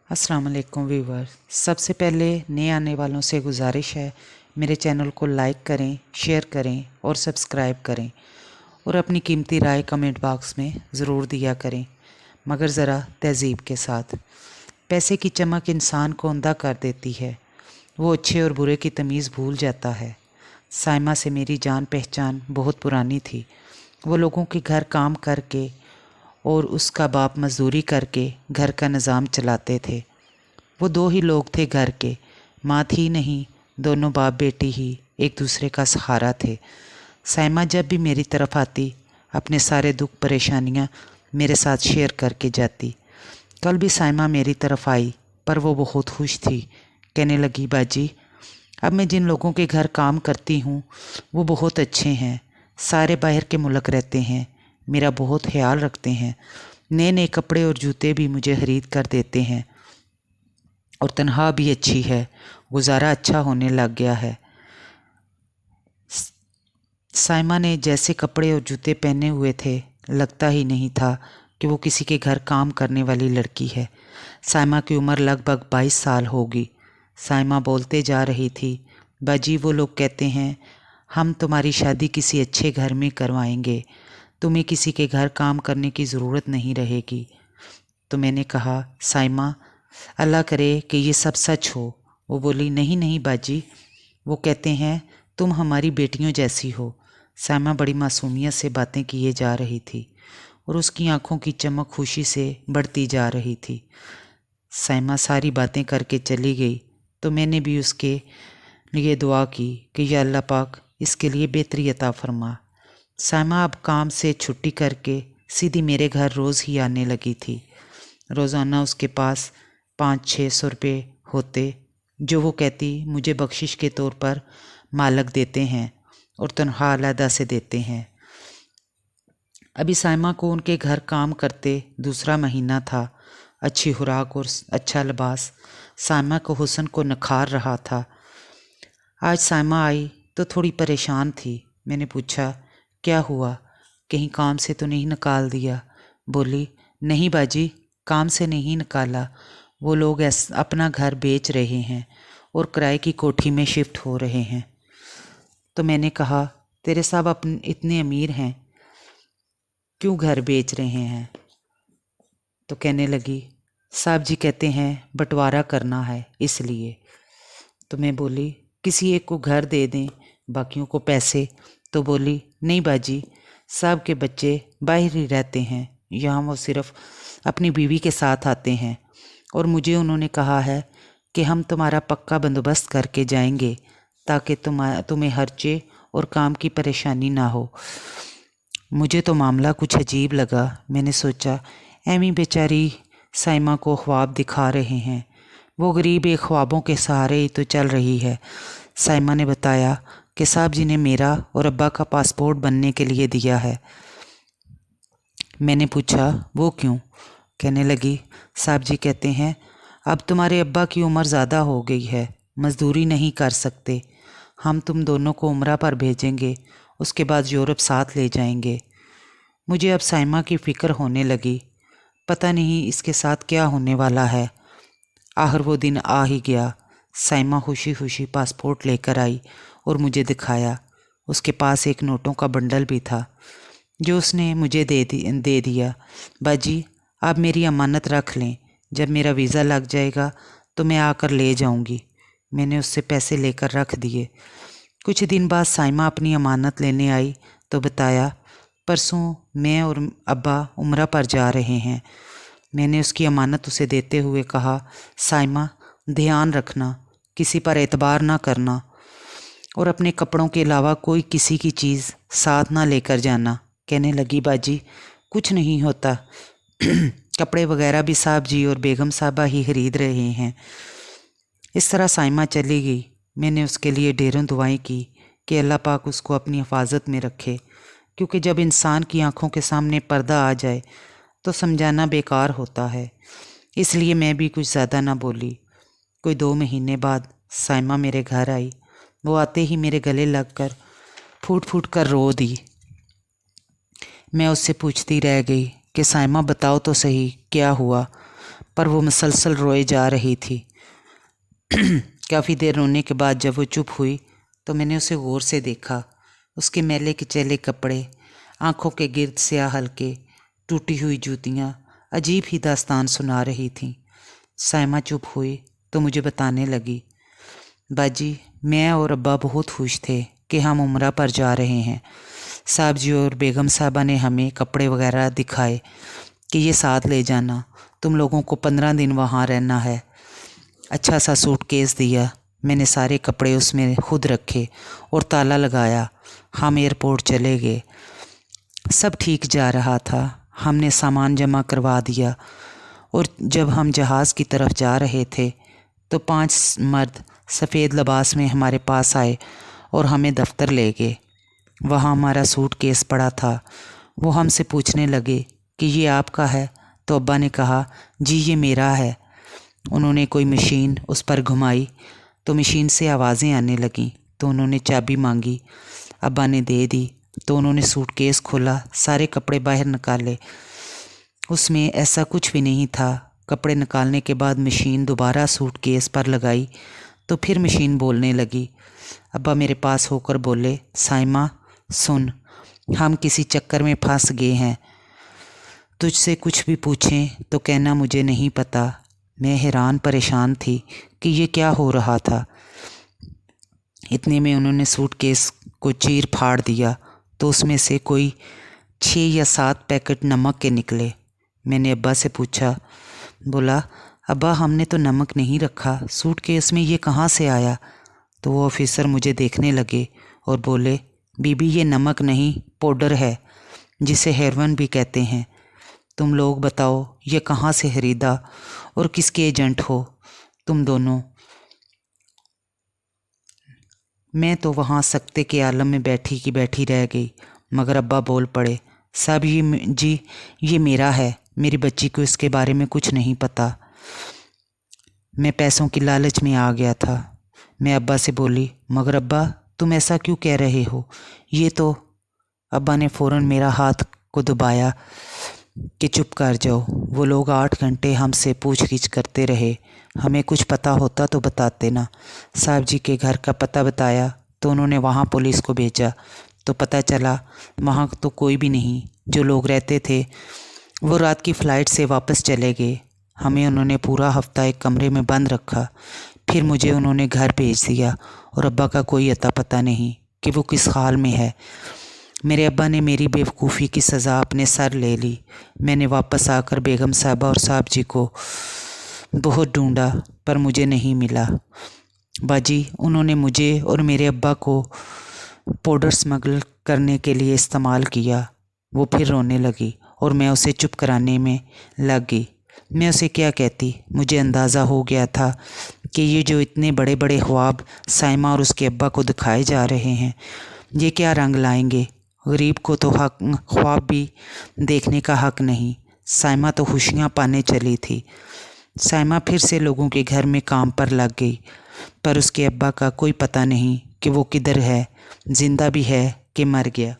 अस्सलाम वालेकुम व्यूवर। सबसे पहले नए आने वालों से गुजारिश है, मेरे चैनल को लाइक करें, शेयर करें और सब्सक्राइब करें और अपनी कीमती राय कमेंट बॉक्स में ज़रूर दिया करें, मगर ज़रा तहज़ीब के साथ। पैसे की चमक इंसान को अंधा कर देती है, वो अच्छे और बुरे की तमीज़ भूल जाता है। साइमा से मेरी जान पहचान बहुत पुरानी थी। वो लोगों के घर काम करके और उसका बाप मजदूरी करके घर का निज़ाम चलाते थे। वो दो ही लोग थे घर के, माँ थी नहीं, दोनों बाप बेटी ही एक दूसरे का सहारा थे। साइमा जब भी मेरी तरफ आती, अपने सारे दुख परेशानियाँ मेरे साथ शेयर करके जाती। कल भी साइमा मेरी तरफ आई, पर वो बहुत खुश थी। कहने लगी, बाजी अब मैं जिन लोगों के घर काम करती हूँ वो बहुत अच्छे हैं, सारे बाहर के मुल्क रहते हैं, मेरा बहुत ख्याल रखते हैं, नए नए कपड़े और जूते भी मुझे खरीद कर देते हैं और तनख्वाह भी अच्छी है, गुजारा अच्छा होने लग गया है। साइमा ने जैसे कपड़े और जूते पहने हुए थे, लगता ही नहीं था कि वो किसी के घर काम करने वाली लड़की है। साइमा की उम्र लगभग 22 साल होगी। साइमा बोलते जा रही थी, बाजी वो लोग कहते हैं हम तुम्हारी शादी किसी अच्छे घर में करवाएंगे, तुम्हें किसी के घर काम करने की ज़रूरत नहीं रहेगी। तो मैंने कहा, साइमा अल्लाह करे कि ये सब सच हो। वो बोली, नहीं नहीं बाजी, वो कहते हैं तुम हमारी बेटियों जैसी हो। साइमा बड़ी मासूमियत से बातें किए जा रही थी और उसकी आंखों की चमक खुशी से बढ़ती जा रही थी। साइमा सारी बातें करके चली गई तो मैंने भी उसके लिए दुआ की कि या अल्लाह पाक इसके लिए बेहतरी अता फरमा। साइमा अब काम से छुट्टी करके सीधी मेरे घर रोज़ ही आने लगी थी। रोज़ाना उसके पास 500-600 रुपये होते, जो वो कहती मुझे बख्शिश के तौर पर मालक देते हैं और तनख्वाह अलहदा से देते हैं। अभी साइमा को उनके घर काम करते दूसरा महीना था। अच्छी खुराक और अच्छा लिबास साइमा को हुस्न को निखार रहा था। आज साइमा आई तो थोड़ी परेशान थी। मैंने पूछा, क्या हुआ, कहीं काम से तो नहीं निकाल दिया? बोली, नहीं बाजी, काम से नहीं निकाला, वो लोग अपना घर बेच रहे हैं और किराए की कोठी में शिफ्ट हो रहे हैं। तो मैंने कहा, तेरे साहब इतने अमीर हैं, क्यों घर बेच रहे हैं? तो कहने लगी, साहब जी कहते हैं बंटवारा करना है इसलिए। तो मैं बोली, किसी एक को घर दे दें, बाकियों को पैसे। तो बोली, नहीं बाजी, साहब के बच्चे बाहर ही रहते हैं, यहाँ वो सिर्फ अपनी बीवी के साथ आते हैं और मुझे उन्होंने कहा है कि हम तुम्हारा पक्का बंदोबस्त करके जाएंगे ताकि तुम्हें खर्चे और काम की परेशानी ना हो। मुझे तो मामला कुछ अजीब लगा। मैंने सोचा, एमी बेचारी साइमा को ख्वाब दिखा रहे हैं, वो गरीब एक ख्वाबों के सहारे ही तो चल रही है। साइमा ने बताया कि साहब जी ने मेरा और अब्बा का पासपोर्ट बनने के लिए दिया है। मैंने पूछा, वो क्यों? कहने लगी, साहब जी कहते हैं अब तुम्हारे अब्बा की उम्र ज़्यादा हो गई है, मज़दूरी नहीं कर सकते, हम तुम दोनों को उम्रा पर भेजेंगे, उसके बाद यूरोप साथ ले जाएंगे। मुझे अब साइमा की फ़िक्र होने लगी, पता नहीं इसके साथ क्या होने वाला है। आखिर वो दिन आ ही गया। साइमा खुशी खुशी पासपोर्ट लेकर आई और मुझे दिखाया। उसके पास एक नोटों का बंडल भी था जो उसने मुझे दे दिया। बाजी आप मेरी अमानत रख लें, जब मेरा वीज़ा लग जाएगा तो मैं आकर ले जाऊंगी। मैंने उससे पैसे लेकर रख दिए। कुछ दिन बाद साइमा अपनी अमानत लेने आई तो बताया, परसों मैं और अब्बा उम्रा पर जा रहे हैं। मैंने उसकी अमानत उसे देते हुए कहा, साइमा ध्यान रखना, किसी पर एतबार ना करना और अपने कपड़ों के अलावा कोई किसी की चीज़ साथ ना लेकर जाना। कहने लगी, बाजी कुछ नहीं होता, कपड़े वगैरह भी साहब जी और बेगम साहबा ही खरीद रहे हैं। इस तरह साइमा चली गई। मैंने उसके लिए ढेरों दुआएं की कि अल्लाह पाक उसको अपनी हिफाजत में रखे, क्योंकि जब इंसान की आंखों के सामने पर्दा आ जाए तो समझाना बेकार होता है। इसलिए मैं भी कुछ ज़्यादा ना बोली। कोई 2 महीने बाद साइमा मेरे घर आई। वो आते ही मेरे गले लगकर फूट फूट कर रो दी। मैं उससे पूछती रह गई कि साइमा बताओ तो सही क्या हुआ। पर वो मुसलसल रोए जा रही थी। काफ़ी देर रोने के बाद जब वो चुप हुई तो मैंने उसे गौर से देखा। उसके मैले कुचैले कपड़े, आँखों के गिर्द स्याह हल्के, टूटी हुई जूतियाँ अजीब ही दास्तान सुना रही थीं। साइमा चुप हुई तो मुझे बताने लगी, बाजी मैं और अब्बा बहुत खुश थे कि हम उम्रा पर जा रहे हैं। साहब जी और बेगम साहबा ने हमें कपड़े वगैरह दिखाए कि ये साथ ले जाना, तुम लोगों को 15 दिन वहाँ रहना है। अच्छा सा सूटकेस दिया, मैंने सारे कपड़े उसमें खुद रखे और ताला लगाया। हम एयरपोर्ट चले गए। सब ठीक जा रहा था। हमने सामान जमा करवा दिया और जब हम जहाज़ की तरफ जा रहे थे तो 5 मर्द सफ़ेद लिबास में हमारे पास आए और हमें दफ्तर ले गए। वहाँ हमारा सूटकेस पड़ा था। वो हमसे पूछने लगे कि ये आपका है? तो अब्बा ने कहा, जी ये मेरा है। उन्होंने कोई मशीन उस पर घुमाई तो मशीन से आवाज़ें आने लगीं। तो उन्होंने चाबी मांगी, अब्बा ने दे दी। तो उन्होंने सूटकेस खोला, सारे कपड़े बाहर निकाले। उसमें ऐसा कुछ भी नहीं था। कपड़े निकालने के बाद मशीन दोबारा सूटकेस पर लगाई तो फिर मशीन बोलने लगी। अब्बा मेरे पास होकर बोले, साइमा सुन, हम किसी चक्कर में फंस गए हैं। तुझसे कुछ भी पूछें तो कहना मुझे नहीं पता। मैं हैरान परेशान थी कि ये क्या हो रहा था। इतने में उन्होंने सूटकेस को चीर फाड़ दिया तो उसमें से कोई 6 या 7 पैकेट नमक के निकले। मैंने अब्बा से पूछा, बोला अब्बा हमने तो नमक नहीं रखा, सूटकेस में ये कहाँ से आया? तो वो ऑफिसर मुझे देखने लगे और बोले, बीबी ये नमक नहीं पाउडर है, जिसे हेरोइन भी कहते हैं। तुम लोग बताओ ये कहाँ से खरीदा और किसके एजेंट हो तुम दोनों? मैं तो वहाँ सख्ते के आलम में बैठी की बैठी रह गई। मगर अब्बा बोल पड़े, साहब ये मेरा है, मेरी बच्ची को इसके बारे में कुछ नहीं पता। मैं पैसों की लालच में आ गया था। मैं अब्बा से बोली, मगर अब्बा तुम ऐसा क्यों कह रहे हो? ये तो अब्बा ने फ़ौरन मेरा हाथ को दबाया कि चुप कर जाओ। वो लोग 8 घंटे हमसे पूछगिछ करते रहे। हमें कुछ पता होता तो बताते ना। साहब जी के घर का पता बताया तो उन्होंने वहाँ पुलिस को भेजा तो पता चला वहाँ तो कोई भी नहीं। जो लोग रहते थे वो रात की फ़्लाइट से वापस चले गए। हमें उन्होंने पूरा हफ्ता एक कमरे में बंद रखा। फिर मुझे उन्होंने घर भेज दिया और अब्बा का कोई अता पता नहीं कि वो किस हाल में है। मेरे अब्बा ने मेरी बेवकूफ़ी की सज़ा अपने सर ले ली। मैंने वापस आकर बेगम साहबा और साहब जी को बहुत ढूंढा पर मुझे नहीं मिला। बाजी उन्होंने मुझे और मेरे अब्बा को पाउडर स्मगल करने के लिए इस्तेमाल किया। वो फिर रोने लगी और मैं उसे चुप कराने में लग गई। मैं उसे क्या कहती? मुझे अंदाज़ा हो गया था कि ये जो इतने बड़े बड़े ख्वाब साइमा और उसके अब्बा को दिखाए जा रहे हैं ये क्या रंग लाएंगे। गरीब को तो हक ख्वाब भी देखने का हक नहीं। साइमा तो खुशियाँ पाने चली थी। साइमा फिर से लोगों के घर में काम पर लग गई पर उसके अब्बा का कोई पता नहीं कि वो किधर है, जिंदा भी है कि मर गया।